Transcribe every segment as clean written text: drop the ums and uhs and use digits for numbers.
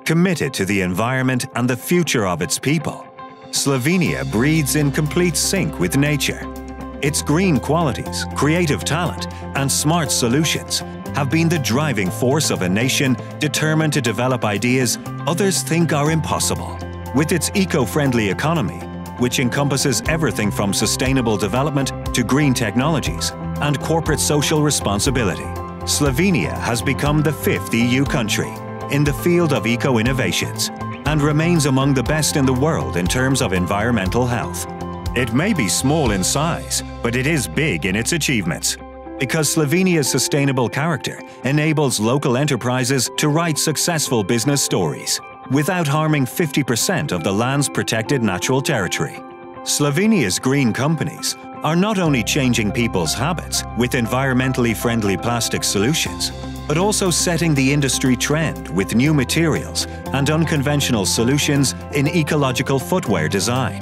committed to the environment and the future of its people. Slovenia breathes in complete sync with nature. Its green qualities, creative talent, and smart solutions have been the driving force of a nation determined to develop ideas others think are impossible. With its eco-friendly economy, which encompasses everything from sustainable development to green technologies and corporate social responsibility, Slovenia has become the 5th EU country in the field of eco-innovations and remains among the best in the world in terms of environmental health. It may be small in size, but it is big in its achievements, because Slovenia's sustainable character enables local enterprises to write successful business stories without harming 50% of the land's protected natural territory. Slovenia's green companies are not only changing people's habits with environmentally friendly plastic solutions, but also setting the industry trend with new materials and unconventional solutions in ecological footwear design.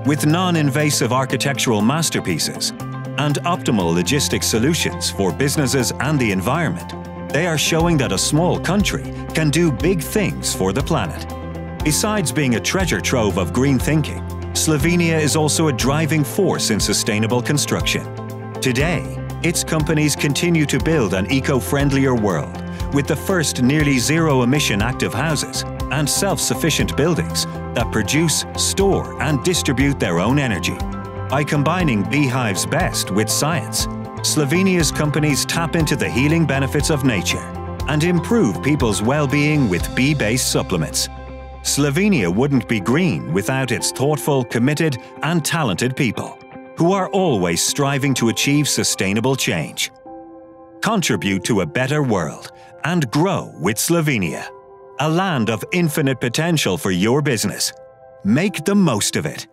With non-invasive architectural masterpieces and optimal logistics solutions for businesses and the environment, they are showing that a small country can do big things for the planet. Besides being a treasure trove of green thinking, Slovenia is also a driving force in sustainable construction. Today, its companies continue to build an eco-friendlier world with the first nearly zero-emission active houses and self-sufficient buildings that produce, store, and distribute their own energy. By combining beehives best with science, Slovenia's companies tap into the healing benefits of nature and improve people's well-being with bee-based supplements. Slovenia wouldn't be green without its thoughtful, committed, and talented people, who are always striving to achieve sustainable change. Contribute to a better world and grow with Slovenia, a land of infinite potential for your business. Make the most of it.